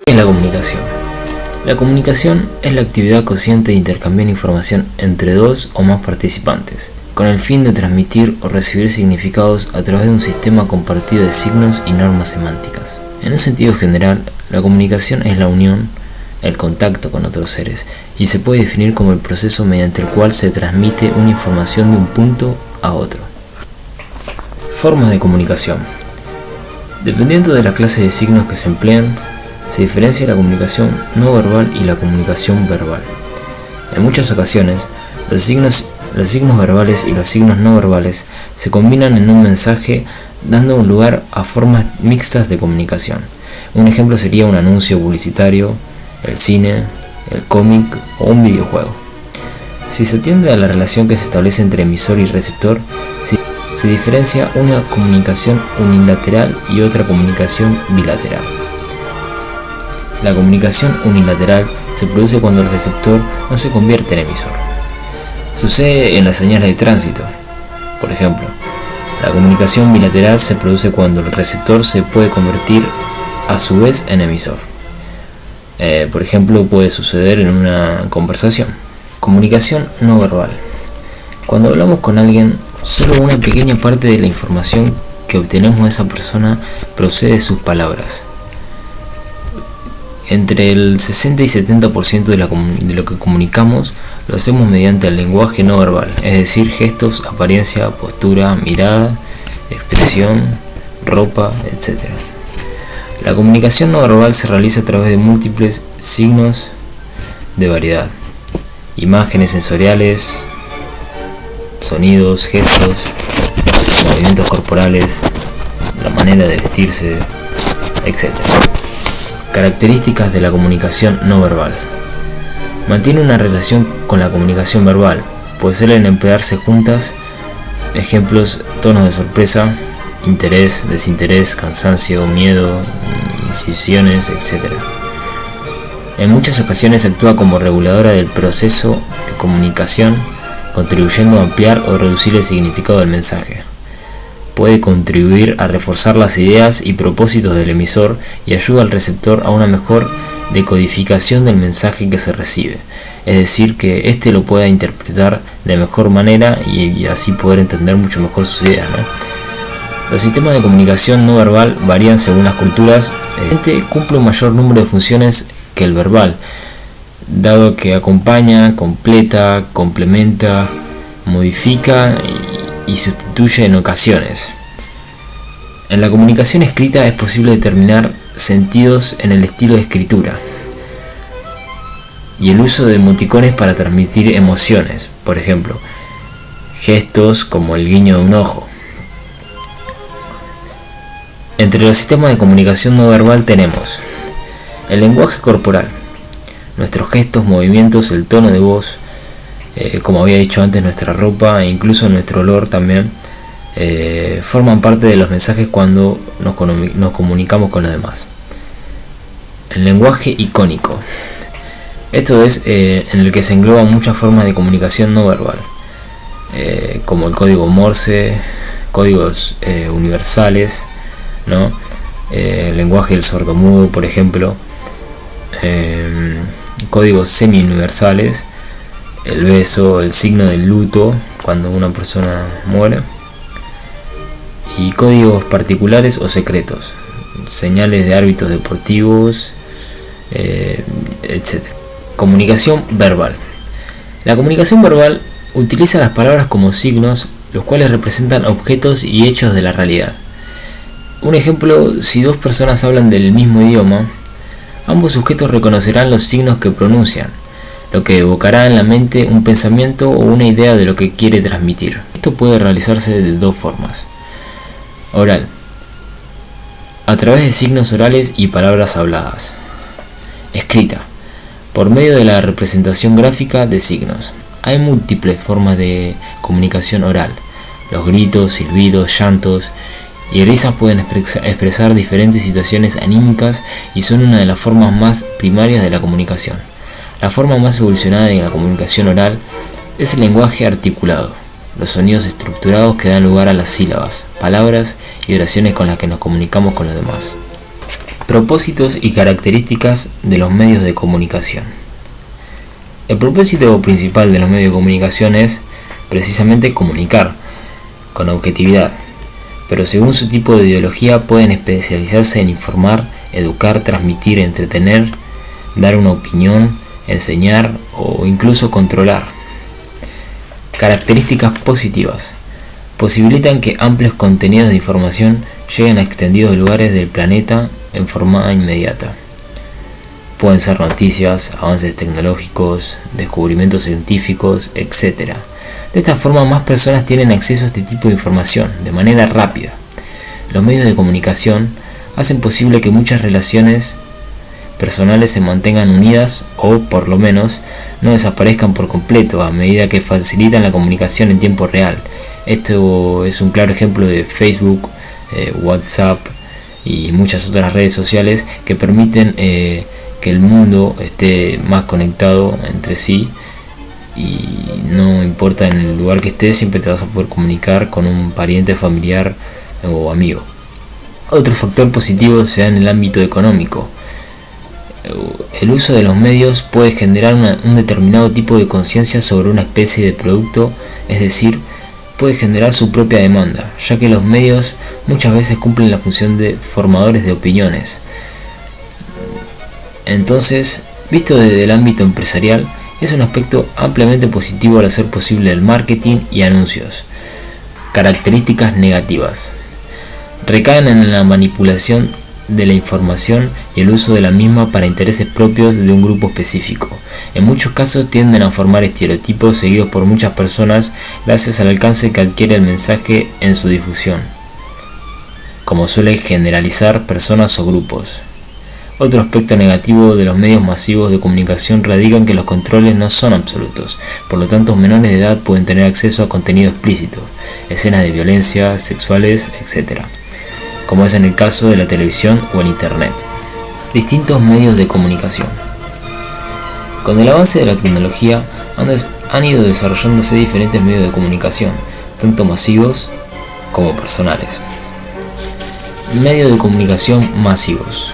¿Qué es la comunicación? La comunicación es la actividad consciente de intercambiar información entre dos o más participantes, con el fin de transmitir o recibir significados a través de un sistema compartido de signos y normas semánticas. En un sentido general, la comunicación es la unión, el contacto con otros seres, y se puede definir como el proceso mediante el cual se transmite una información de un punto a otro. Formas de comunicación. Dependiendo de la clase de signos que se emplean, se diferencia la comunicación no verbal y la comunicación verbal. En muchas ocasiones, los signos verbales y los signos no verbales se combinan en un mensaje, dando lugar a formas mixtas de comunicación. Un ejemplo sería un anuncio publicitario, el cine, el cómic o un videojuego. Si se atiende a la relación que se establece entre emisor y receptor, se diferencia una comunicación unilateral y otra comunicación bilateral. La comunicación unilateral se produce cuando el receptor no se convierte en emisor. Sucede en las señales de tránsito. Por ejemplo, la comunicación bilateral se produce cuando el receptor se puede convertir a su vez en emisor. Por ejemplo, puede suceder en una conversación. Comunicación no verbal. Cuando hablamos con alguien, solo una pequeña parte de la información que obtenemos de esa persona procede de sus palabras. Entre el 60 y 70% de lo que comunicamos lo hacemos mediante el lenguaje no verbal, es decir, gestos, apariencia, postura, mirada, expresión, ropa, etc. La comunicación no verbal se realiza a través de múltiples signos de variedad, imágenes sensoriales, sonidos, gestos, movimientos corporales, la manera de vestirse, etc. Características de la comunicación no verbal. Mantiene una relación con la comunicación verbal, pues suelen emplearse juntas. Ejemplos: tonos de sorpresa, interés, desinterés, cansancio, miedo, incisiones, etc. En muchas ocasiones actúa como reguladora del proceso de comunicación, contribuyendo a ampliar o reducir el significado del mensaje. Puede contribuir a reforzar las ideas y propósitos del emisor y ayuda al receptor a una mejor decodificación del mensaje que se recibe, es decir, que éste lo pueda interpretar de mejor manera y así poder entender mucho mejor sus ideas, ¿no? Los sistemas de comunicación no verbal varían según las culturas. Cumple un mayor número de funciones que el verbal, dado que acompaña, completa, complementa, modifica y sustituye en ocasiones. En la comunicación escrita es posible determinar sentidos en el estilo de escritura y el uso de emoticones para transmitir emociones, por ejemplo, gestos como el guiño de un ojo. Entre los sistemas de comunicación no verbal tenemos el lenguaje corporal, nuestros gestos, movimientos, el tono de voz, como había dicho antes, nuestra ropa e incluso nuestro olor también forman parte de los mensajes cuando nos comunicamos con los demás. El lenguaje icónico. Esto es en el que se engloban muchas formas de comunicación no verbal, como el código Morse, códigos universales, ¿no? El lenguaje del sordomudo, por ejemplo, códigos semi-universales, el beso, el signo del luto cuando una persona muere, y códigos particulares o secretos, señales de árbitros deportivos, etc. Comunicación verbal. La comunicación verbal utiliza las palabras como signos, los cuales representan objetos y hechos de la realidad. Un ejemplo: si dos personas hablan del mismo idioma, ambos sujetos reconocerán los signos que pronuncian, lo que evocará en la mente un pensamiento o una idea de lo que quiere transmitir. Esto puede realizarse de dos formas: oral, a través de signos orales y palabras habladas; escrita, por medio de la representación gráfica de signos. Hay múltiples formas de comunicación oral. Los gritos, silbidos, llantos y risas pueden expresar diferentes situaciones anímicas y son una de las formas más primarias de la comunicación. La forma más evolucionada de la comunicación oral es el lenguaje articulado, los sonidos estructurados que dan lugar a las sílabas, palabras y oraciones con las que nos comunicamos con los demás. Propósitos y características de los medios de comunicación. El propósito principal de los medios de comunicación es precisamente comunicar, con objetividad, pero según su tipo de ideología pueden especializarse en informar, educar, transmitir, entretener, dar una opinión, enseñar o incluso controlar. Características positivas. Posibilitan que amplios contenidos de información lleguen a extendidos lugares del planeta en forma inmediata. Pueden ser noticias, avances tecnológicos, descubrimientos científicos, etc. De esta forma más personas tienen acceso a este tipo de información de manera rápida. Los medios de comunicación hacen posible que muchas relaciones personales se mantengan unidas o, por lo menos, no desaparezcan por completo a medida que facilitan la comunicación en tiempo real. Esto es un claro ejemplo de Facebook, WhatsApp y muchas otras redes sociales que permiten que el mundo esté más conectado entre sí y no importa en el lugar que estés, siempre te vas a poder comunicar con un pariente, familiar o amigo. Otro factor positivo se da en el ámbito económico. El uso de los medios puede generar un determinado tipo de conciencia sobre una especie de producto, es decir, puede generar su propia demanda, ya que los medios muchas veces cumplen la función de formadores de opiniones. Entonces, visto desde el ámbito empresarial, es un aspecto ampliamente positivo al hacer posible el marketing y anuncios. Características negativas. Recaen en la manipulación de la información y el uso de la misma para intereses propios de un grupo específico. En muchos casos tienden a formar estereotipos seguidos por muchas personas gracias al alcance que adquiere el mensaje en su difusión, como suele generalizar personas o grupos. Otro aspecto negativo de los medios masivos de comunicación radica en que los controles no son absolutos, por lo tanto menores de edad pueden tener acceso a contenido explícito, escenas de violencia, sexuales, etc., como es en el caso de la televisión o el internet. Distintos medios de comunicación. Con el avance de la tecnología han ido desarrollándose diferentes medios de comunicación, tanto masivos como personales. Medios de comunicación masivos.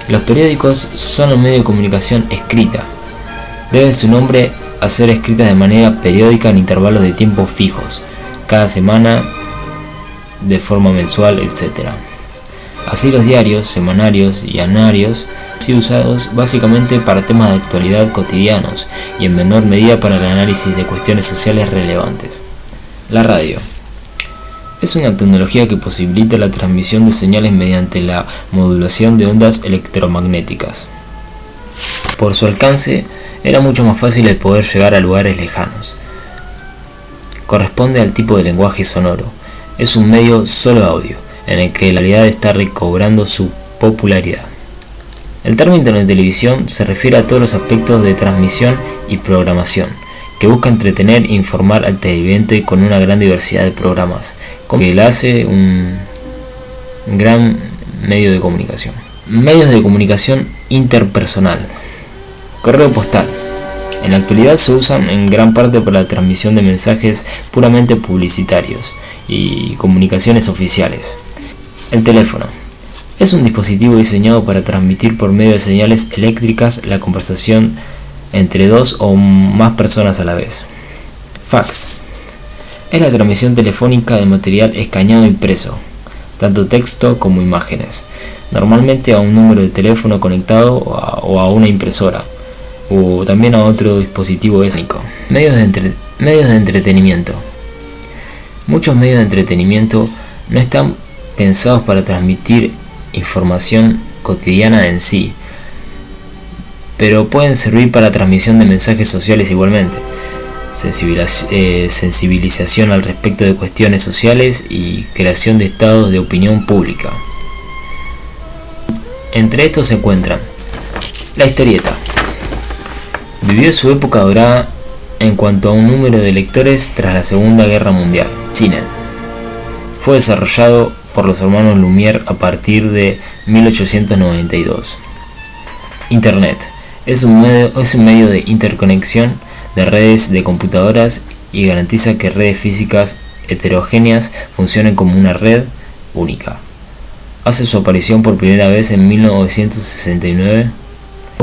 Los periódicos son un medio de comunicación escrita. Deben su nombre a ser escritas de manera periódica en intervalos de tiempo fijos, cada semana, de forma mensual, etc. Así los diarios, semanarios y anuarios han sido usados básicamente para temas de actualidad cotidianos y en menor medida para el análisis de cuestiones sociales relevantes. La radio es una tecnología que posibilita la transmisión de señales mediante la modulación de ondas electromagnéticas. Por su alcance, era mucho más fácil el poder llegar a lugares lejanos. Corresponde al tipo de lenguaje sonoro. Es un medio solo audio, en el que la realidad está recobrando su popularidad. El término de televisión se refiere a todos los aspectos de transmisión y programación, que busca entretener e informar al televidente con una gran diversidad de programas, como que la hace un gran medio de comunicación. Medios de comunicación interpersonal. Correo postal. En la actualidad se usan en gran parte para la transmisión de mensajes puramente publicitarios y comunicaciones oficiales. El teléfono. Es un dispositivo diseñado para transmitir por medio de señales eléctricas la conversación entre dos o más personas a la vez. Fax. Es la transmisión telefónica de material escaneado impreso, tanto texto como imágenes, normalmente a un número de teléfono conectado o a una impresora, o también a otro dispositivo electrónico. Medios de entretenimiento. Muchos medios de entretenimiento no están pensados para transmitir información cotidiana en sí, pero pueden servir para transmisión de mensajes sociales igualmente, sensibilización al respecto de cuestiones sociales y creación de estados de opinión pública. Entre estos se encuentran la historieta. Vivió su época dorada en cuanto a un número de lectores tras la Segunda Guerra Mundial. Cine. Fue desarrollado por los hermanos Lumière a partir de 1892. Internet. Es un medio de interconexión de redes de computadoras y garantiza que redes físicas heterogéneas funcionen como una red única. hace su aparición por primera vez en 1969.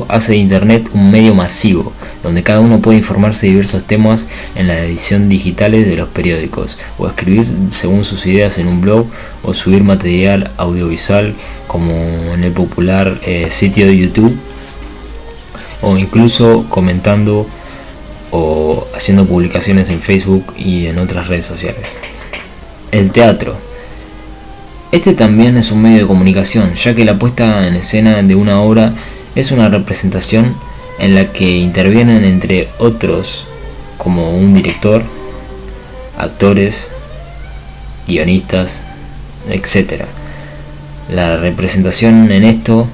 Hace de Internet un medio masivo, donde cada uno puede informarse de diversos temas en la edición digitales de los periódicos, o escribir según sus ideas en un blog, o subir material audiovisual como en el popular sitio de YouTube, o incluso comentando o haciendo publicaciones en Facebook y en otras redes sociales. El teatro. Este también es un medio de comunicación, ya que la puesta en escena de una obra es una representación en la que intervienen entre otros como un director, actores, guionistas, etc. La representación en esto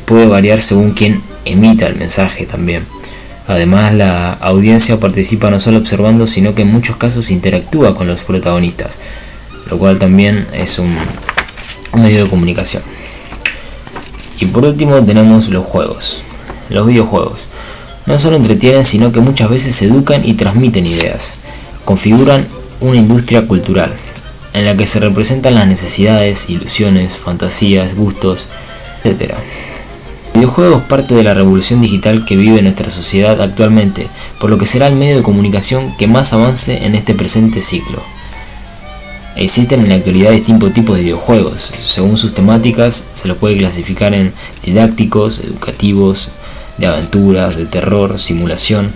puede variar según quien emita el mensaje también. Además, la audiencia participa no solo observando, sino que en muchos casos interactúa con los protagonistas, lo cual también es un medio de comunicación. Y por último tenemos los juegos. Los videojuegos no solo entretienen, sino que muchas veces educan y transmiten ideas. Configuran una industria cultural en la que se representan las necesidades, ilusiones, fantasías, gustos, etc. El videojuego es parte de la revolución digital que vive nuestra sociedad actualmente, por lo que será el medio de comunicación que más avance en este presente siglo. Existen en la actualidad distintos tipos de videojuegos. Según sus temáticas, se los puede clasificar en didácticos, educativos, de aventuras, de terror, simulación,